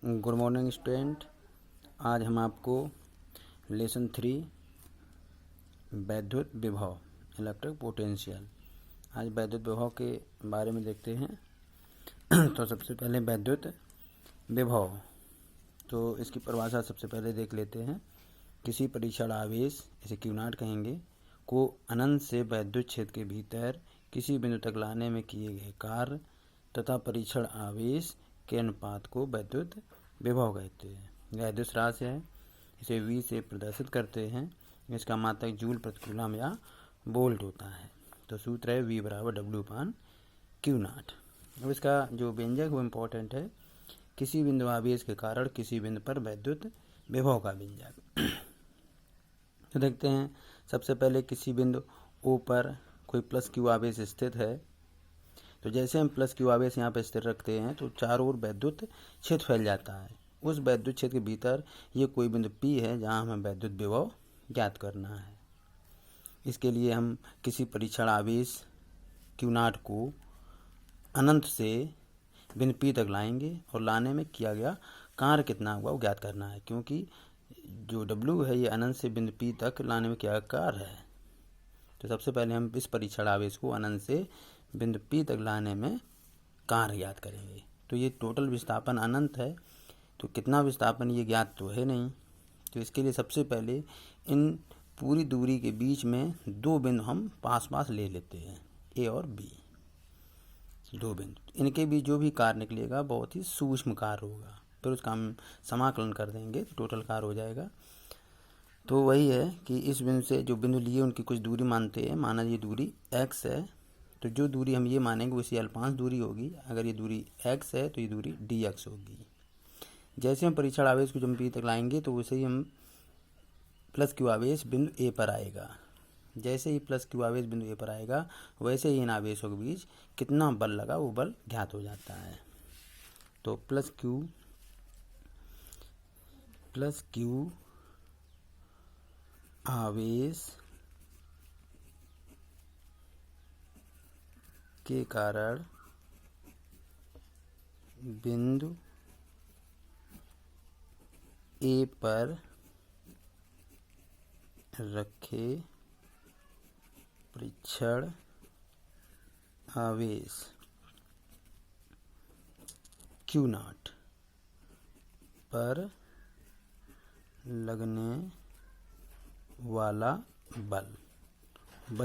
Good morning student. आज हम आपको लेसन 3 वैद्युत विभव इलेक्ट्रिक पोटेंशियल आज वैद्युत विभव के बारे में देखते हैं। तो सबसे पहले वैद्युत विभव, तो इसकी परिभाषा सबसे पहले देख लेते हैं। किसी परीक्षण आवेश, इसे क्यू नॉट कहेंगे, को अनंत से वैद्युत क्षेत्र के भीतर किसी बिंदु तक लाने में किए गए कार्य तथा परीक्षण आवेश के अनुपात को वैद्युत विभव कहते हैं। यह अदिश राशि है, इसे V से प्रदर्शित करते हैं। इसका मात्रक जूल प्रति कूलम या वोल्ट होता है। तो सूत्र है V बराबर W/Q0। अब इसका जो व्यंजक वो इम्पोर्टेंट है, किसी बिंदु आवेश के कारण किसी बिंदु पर वैद्युत विभव का व्यंजक। तो देखते हैं, सबसे पहले किसी बिंदु O पर कोई प्लस Q आवेश स्थित है। तो जैसे हम प्लस Q आवेश यहाँ पर स्थिर रखते हैं तो चारों ओर वैद्युत क्षेत्र फैल जाता है। उस वैद्युत क्षेत्र के भीतर ये कोई बिंदु P है जहाँ हमें वैद्युत विभव ज्ञात करना है। इसके लिए हम किसी परीक्षण आवेश Q0 को अनंत से बिंदु P तक लाएंगे और लाने में किया गया कार्य कितना हुआ वो ज्ञात करना है, क्योंकि जो W है ये अनंत से बिंदु P तक लाने में क्या कार्य है। तो सबसे पहले हम इस परीक्षण आवेश को अनंत से बिंदु P तक लाने में कार्य ज्ञात करेंगे। तो ये टोटल विस्थापन अनंत है, तो कितना विस्थापन ये ज्ञात तो है नहीं। तो इसके लिए सबसे पहले इन पूरी दूरी के बीच में दो बिंदु हम पास पास ले लेते हैं, A और B, दो बिंदु। इनके बीच जो भी कार्य निकलेगा बहुत ही सूक्ष्म कार्य होगा, फिर उसका हम समाकलन कर देंगे तो टोटल कार्य हो जाएगा। तो वही है कि इस बिंदु से जो बिंदु लिए उनकी कुछ दूरी मानते हैं। माना ये दूरी x है, तो जो दूरी हम ये मानेंगे वैसी L5 दूरी होगी। अगर ये दूरी x है तो ये दूरी dx होगी। जैसे हम परीक्षण आवेश को जब P तक लाएंगे तो वैसे ही हम प्लस Q आवेश बिंदु A पर आएगा। जैसे ही प्लस Q आवेश बिंदु A पर आएगा वैसे ही इन आवेशों के बीच कितना बल लगा वो बल ज्ञात हो जाता है। तो प्लस Q आवेश के कारण बिंदु A पर रखे परीक्षण आवेश Q0 पर लगने वाला बल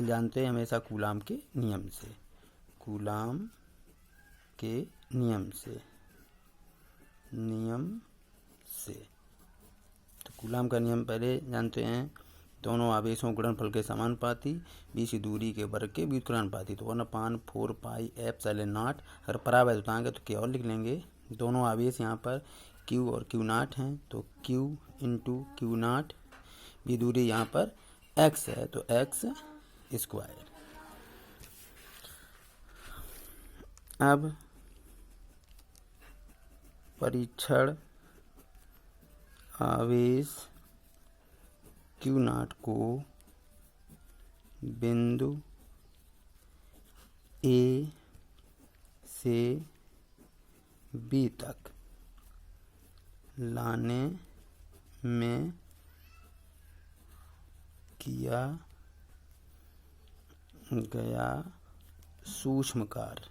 जानते हैं हमेशा कूलाम के नियम से। कूलाम के नियम से तो कूलाम का नियम पहले जानते हैं, दोनों आवेशों गुणनफल के समानुपाती, बीच की दूरी के वर्ग के व्युत्क्रमानुपाती। तो 1/4 पाई एप्सिलॉन0। अगर परावैध उतारेंगे तो क्या और लिख लेंगे। दोनों आवेश यहाँ पर Q और Q0 हैं, तो Q इंटू Q0, भी दूरी यहाँ पर x है तो x स्क्वायर। अब परीक्षण आवेश Q0 को बिंदु A से B तक लाने में किया गया सूक्ष्म कार्य।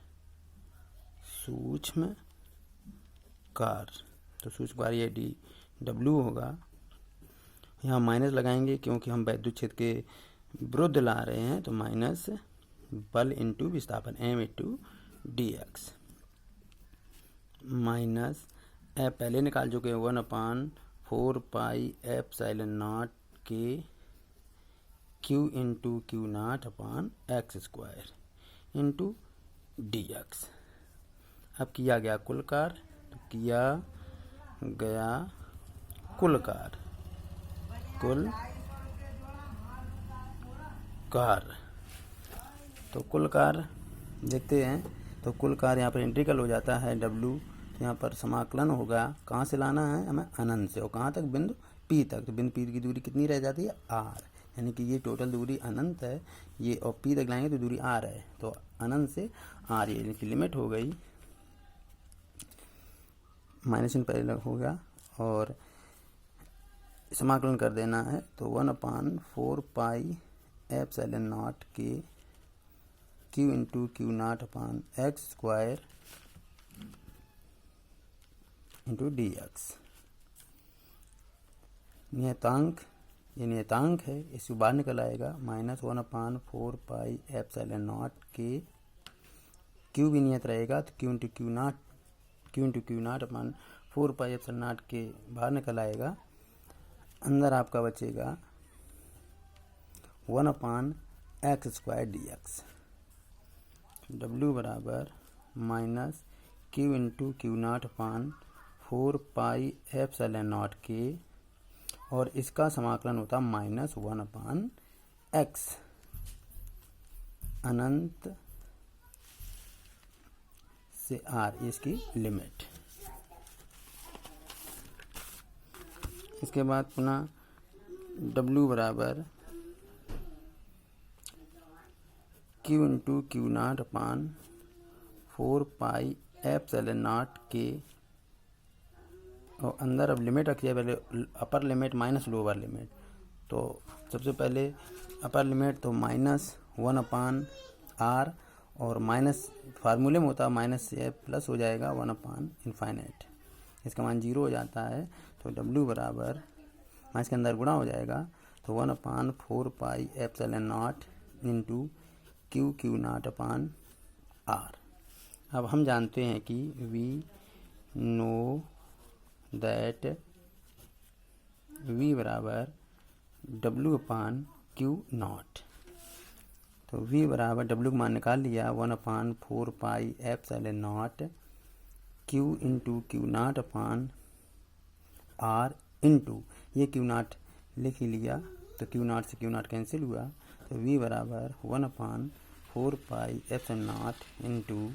तो सूक्ष्म कार्य ये DW होगा। यहाँ माइनस लगाएंगे क्योंकि हम वैद्युत क्षेत्र के विरुद्ध ला रहे हैं, तो माइनस बल इंटू विस्थापन M इंटू dx माइनस पहले निकाल चुके हैं 1/4 पाई एप्सिलॉन0 के Q into Q0/x square into dx। अब किया गया कुल कार्य, तो किया गया कुल कार्य तो कुल कार्य देखते हैं। तो कुल कार्य यहाँ पर इंटीग्रल हो जाता है W, यहाँ पर समाकलन होगा। कहाँ से लाना है हमें, अनंत से, और कहाँ तक, बिंदु P तक। तो बिंदु P की दूरी कितनी रह जाती है, R, यानी कि ये टोटल दूरी अनंत है ये, और P तक लाएंगे तो दूरी R है, तो अनंत से R ये लिमिट हो गई। माइनस इन पहले हो गया और समाकलन कर देना है, तो 1/4 पाई एप्सिलॉन नॉट के Q into Q nought upon X square into D X. नियतांक, ये नियतांक है, इससे बाहर निकल आएगा -1/4 पाई एप्सिलॉन नॉट के, क्यू भी नियत रहेगा तो Q into Q nought upon 4 pi epsilon nought के बाहर निकल आएगा। अंदर आपका बचेगा 1/x square D X. W बराबर minus Q into Q nought upon 4 pi epsilon nought के, और इसका समाकलन होता -1/x अनंत से r, इसकी लिमिट। इसके बाद पुनः W बराबर Q into Q nought upon 4 pi epsilon nought के, और अंदर अब लिमिट रखिए, पहले upper limit minus lower limit. तो सबसे पहले अपर लिमिट तो -1/r, और माइनस फार्मूले में होता माइनस से प्लस हो जाएगा 1/∞। इसका मान 0 हो जाता है, तो W बराबर माइनस के अंदर गुणा हो जाएगा, तो 1/4 pi epsilon not into Q nought upon r। अब हम जानते हैं कि वी नो दैट V बराबर W/Q0। तो V बराबर W का मान निकाल लिया, 1/4 pi epsilon not Q into Q nought upon R into, ये क्यू नॉट लिख ही लिया, तो क्यू नॉट से क्यू नॉट कैंसिल हुआ, तो V बराबर 1/4 pi epsilon not into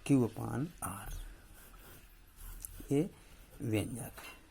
Q/R। ये व्यंजक है।